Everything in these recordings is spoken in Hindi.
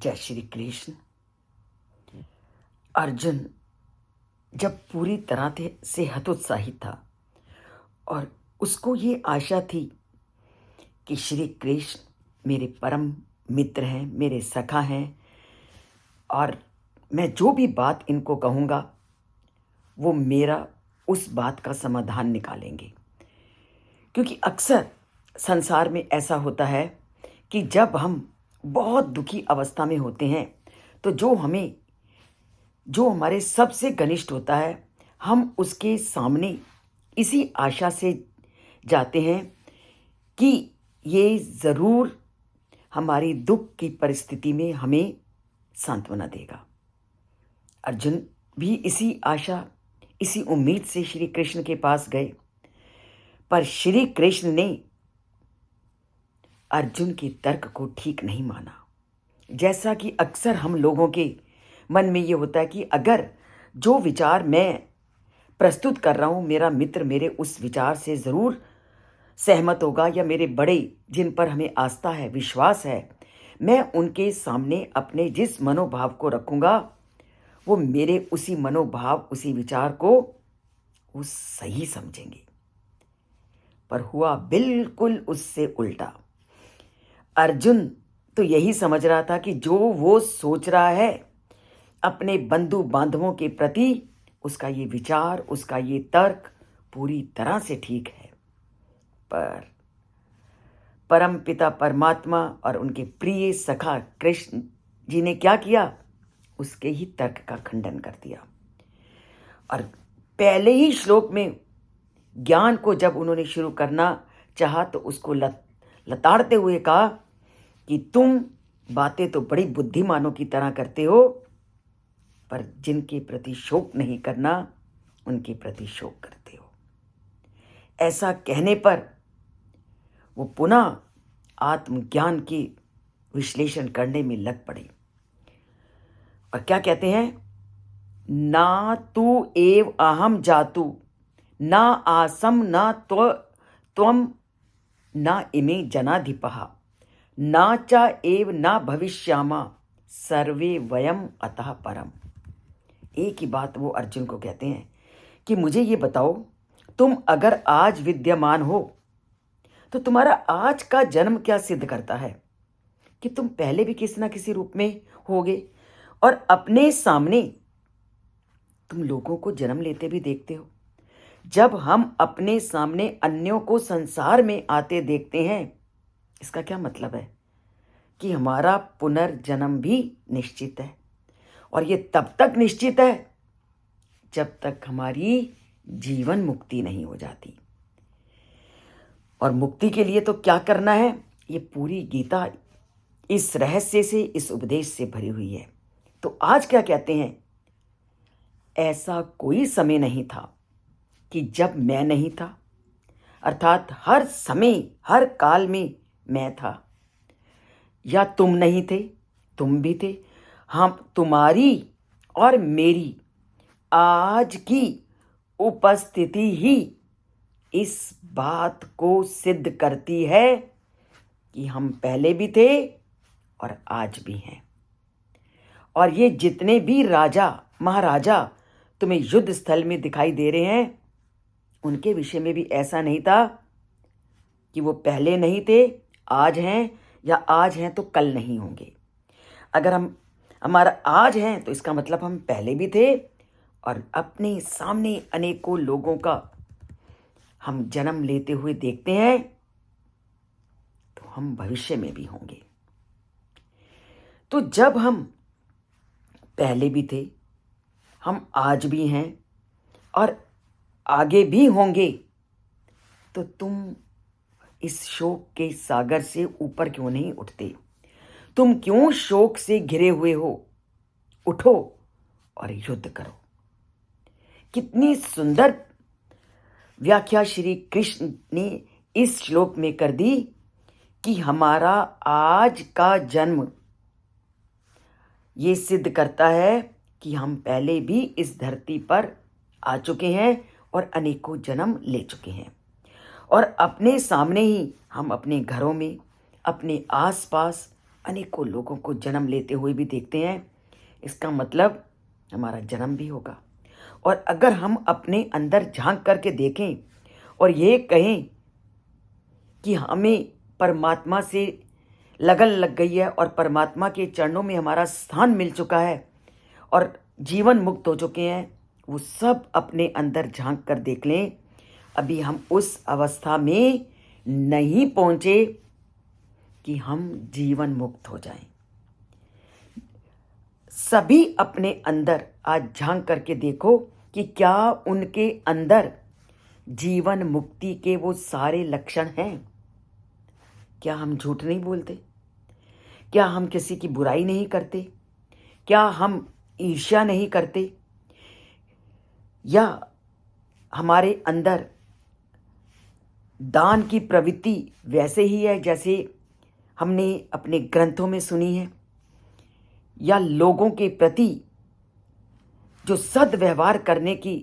जय श्री कृष्ण। अर्जुन जब पूरी तरह से हतोत्साहित था और उसको ये आशा थी कि श्री कृष्ण मेरे परम मित्र हैं, मेरे सखा हैं और मैं जो भी बात इनको कहूँगा वो मेरा उस बात का समाधान निकालेंगे। क्योंकि अक्सर संसार में ऐसा होता है कि जब हम बहुत दुखी अवस्था में होते हैं तो जो हमारे सबसे घनिष्ठ होता है, हम उसके सामने इसी आशा से जाते हैं कि ये ज़रूर हमारी दुख की परिस्थिति में हमें सांत्वना देगा। अर्जुन भी इसी आशा, इसी उम्मीद से श्री कृष्ण के पास गए, पर श्री कृष्ण ने अर्जुन के तर्क को ठीक नहीं माना। जैसा कि अक्सर हम लोगों के मन में ये होता है कि अगर जो विचार मैं प्रस्तुत कर रहा हूँ, मेरा मित्र मेरे उस विचार से ज़रूर सहमत होगा, या मेरे बड़े जिन पर हमें आस्था है, विश्वास है, मैं उनके सामने अपने जिस मनोभाव को रखूँगा वो मेरे उसी मनोभाव, उसी विचार को वो सही समझेंगे। पर हुआ बिल्कुल उससे उल्टा। अर्जुन तो यही समझ रहा था कि जो वो सोच रहा है अपने बंधु बांधवों के प्रति, उसका ये विचार, उसका ये तर्क पूरी तरह से ठीक है। पर परम पिता परमात्मा और उनके प्रिय सखा कृष्ण जी ने क्या किया? उसके ही तर्क का खंडन कर दिया। और पहले ही श्लोक में ज्ञान को जब उन्होंने शुरू करना चाहा तो उसको लताड़ते हुए कहा कि तुम बातें तो बड़ी बुद्धिमानों की तरह करते हो, पर जिनके प्रति शोक नहीं करना उनके प्रति शोक करते हो। ऐसा कहने पर वो पुनः आत्मज्ञान की विश्लेषण करने में लग पड़े और क्या कहते हैं? ना तू एव अहम जातु ना आसम ना त्वम ना इमे जनाधिपः ना चा एव ना भविष्यामा सर्वे वयम अतः परम। एक ही बात वो अर्जुन को कहते हैं कि मुझे ये बताओ, तुम अगर आज विद्यमान हो तो तुम्हारा आज का जन्म क्या सिद्ध करता है कि तुम पहले भी किसी ना किसी रूप में होगे, और अपने सामने तुम लोगों को जन्म लेते भी देखते हो। जब हम अपने सामने अन्यों को संसार में आते देखते हैं, इसका क्या मतलब है? कि हमारा पुनर्जन्म भी निश्चित है, और ये तब तक निश्चित है जब तक हमारी जीवन मुक्ति नहीं हो जाती। और मुक्ति के लिए तो क्या करना है? ये पूरी गीता इस रहस्य से, इस उपदेश से भरी हुई है। तो आज क्या कहते हैं? ऐसा कोई समय नहीं था कि जब मैं नहीं था, अर्थात हर समय, हर काल में मैं था, या तुम नहीं थे, तुम भी थे। हम, तुम्हारी और मेरी आज की उपस्थिति ही इस बात को सिद्ध करती है कि हम पहले भी थे और आज भी हैं। और ये जितने भी राजा महाराजा तुम्हें युद्ध स्थल में दिखाई दे रहे हैं, उनके विषय में भी ऐसा नहीं था कि वो पहले नहीं थे, आज हैं, या आज हैं तो कल नहीं होंगे। अगर हमारा आज हैं तो इसका मतलब हम पहले भी थे, और अपने सामने अनेकों लोगों का हम जन्म लेते हुए देखते हैं, तो हम भविष्य में भी होंगे। तो जब हम पहले भी थे, हम आज भी हैं और आगे भी होंगे, तो तुम इस शोक के सागर से ऊपर क्यों नहीं उठते? तुम क्यों शोक से घिरे हुए हो? उठो और युद्ध करो। कितनी सुंदर व्याख्या श्री कृष्ण ने इस श्लोक में कर दी कि हमारा आज का जन्म ये सिद्ध करता है कि हम पहले भी इस धरती पर आ चुके हैं और अनेकों जन्म ले चुके हैं, और अपने सामने ही हम अपने घरों में, अपने आसपास अनेकों लोगों को जन्म लेते हुए भी देखते हैं। इसका मतलब हमारा जन्म भी होगा। और अगर हम अपने अंदर झांक करके देखें और ये कहें कि हमें परमात्मा से लगन लग गई है और परमात्मा के चरणों में हमारा स्थान मिल चुका है और जीवन मुक्त हो चुके हैं, वो सब अपने अंदर झांक कर देख लें। अभी हम उस अवस्था में नहीं पहुंचे कि हम जीवन मुक्त हो जाएं। सभी अपने अंदर आज झांक करके देखो कि क्या उनके अंदर जीवन मुक्ति के वो सारे लक्षण हैं। क्या हम झूठ नहीं बोलते? क्या हम किसी की बुराई नहीं करते? क्या हम ईर्ष्या नहीं करते? या हमारे अंदर दान की प्रवृत्ति वैसे ही है जैसे हमने अपने ग्रंथों में सुनी है? या लोगों के प्रति जो सद्व्यवहार करने की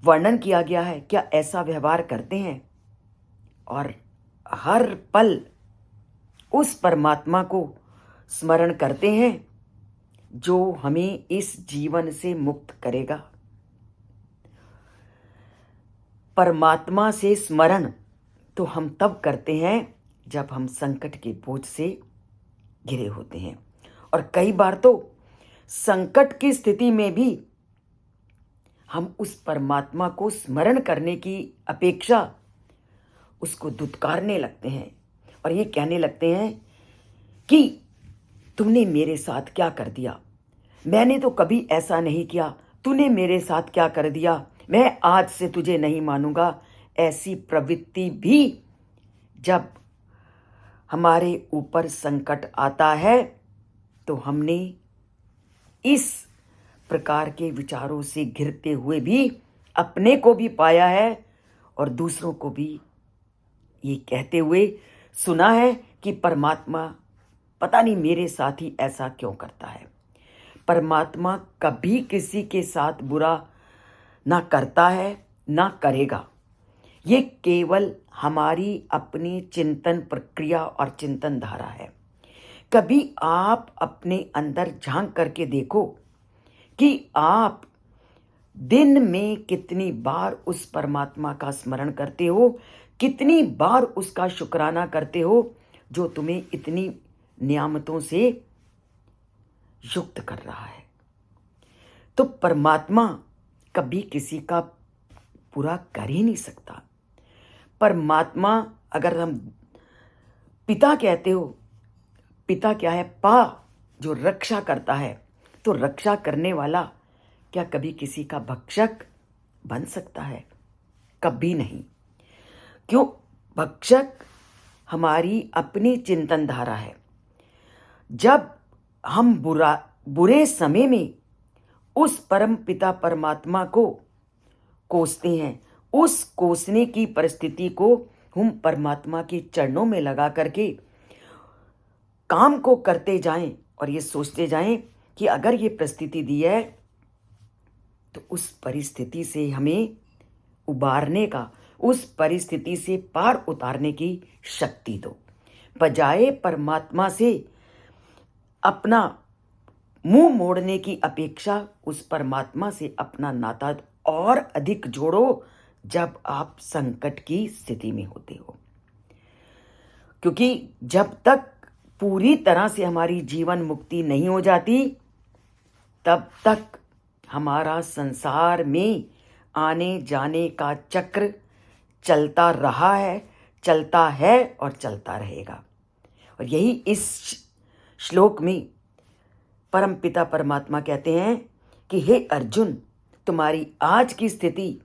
वर्णन किया गया है, क्या ऐसा व्यवहार करते हैं? और हर पल उस परमात्मा को स्मरण करते हैं जो हमें इस जीवन से मुक्त करेगा। परमात्मा से स्मरण तो हम तब करते हैं जब हम संकट के बोझ से घिरे होते हैं। और कई बार तो संकट की स्थिति में भी हम उस परमात्मा को स्मरण करने की अपेक्षा उसको दुत्कारने लगते हैं और ये कहने लगते हैं कि तुमने मेरे साथ क्या कर दिया, मैंने तो कभी ऐसा नहीं किया, तूने मेरे साथ क्या कर दिया, मैं आज से तुझे नहीं मानूंगा। ऐसी प्रवृत्ति भी जब हमारे ऊपर संकट आता है तो हमने इस प्रकार के विचारों से घिरते हुए भी अपने को भी पाया है और दूसरों को भी ये कहते हुए सुना है कि परमात्मा पता नहीं मेरे साथ ही ऐसा क्यों करता है। परमात्मा कभी किसी के साथ बुरा ना करता है ना करेगा। ये केवल हमारी अपनी चिंतन प्रक्रिया और चिंतन धारा है। कभी आप अपने अंदर झांक करके देखो कि आप दिन में कितनी बार उस परमात्मा का स्मरण करते हो, कितनी बार उसका शुक्राना करते हो जो तुम्हें इतनी नियामतों से युक्त कर रहा है। तो परमात्मा कभी किसी का पूरा कर ही नहीं सकता। परमात्मा, अगर हम पिता कहते हो, पिता क्या है? पा, जो रक्षा करता है। तो रक्षा करने वाला क्या कभी किसी का भक्षक बन सकता है? कभी नहीं। क्यों? भक्षक हमारी अपनी चिंतन धारा है। जब हम बुरे समय में उस परम पिता परमात्मा को कोसते हैं, उस कोसने की परिस्थिति को हम परमात्मा के चरणों में लगा करके काम को करते जाएं और ये सोचते जाएं कि अगर ये परिस्थिति दी है तो उस परिस्थिति से हमें उबारने का, उस परिस्थिति से पार उतारने की शक्ति दो। बजाय परमात्मा से अपना मुंह मोड़ने की अपेक्षा उस परमात्मा से अपना नाता और अधिक जोड़ो जब आप संकट की स्थिति में होते हो। क्योंकि जब तक पूरी तरह से हमारी जीवन मुक्ति नहीं हो जाती तब तक हमारा संसार में आने जाने का चक्र चलता रहा है, चलता है और चलता रहेगा। और यही इस श्लोक में परम पिता परमात्मा कहते हैं कि हे अर्जुन, तुम्हारी आज की स्थिति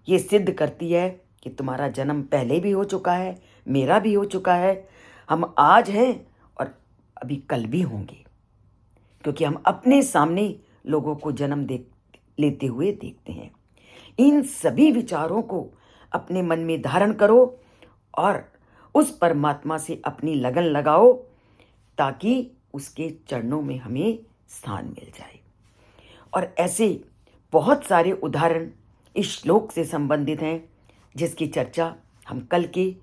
ये सिद्ध करती है कि तुम्हारा जन्म पहले भी हो चुका है, मेरा भी हो चुका है। हम आज हैं और अभी कल भी होंगे, क्योंकि हम अपने सामने लोगों को जन्म लेते हुए देखते हैं। इन सभी विचारों को अपने मन में धारण करो और उस परमात्मा से अपनी लगन लगाओ ताकि उसके चरणों में हमें स्थान मिल जाए। और ऐसे बहुत सारे उदाहरण इस श्लोक से संबंधित हैं जिसकी चर्चा हम कल के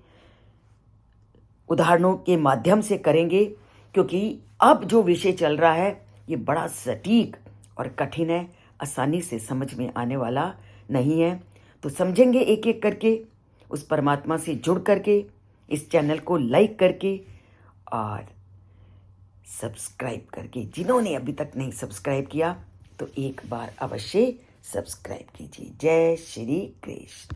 उदाहरणों के माध्यम से करेंगे, क्योंकि अब जो विषय चल रहा है ये बड़ा सटीक और कठिन है, आसानी से समझ में आने वाला नहीं है। तो समझेंगे एक एक करके, उस परमात्मा से जुड़ करके, इस चैनल को लाइक करके और सब्सक्राइब करके। जिन्होंने अभी तक नहीं सब्सक्राइब किया तो एक बार अवश्य सब्सक्राइब कीजिए। जय श्री कृष्ण।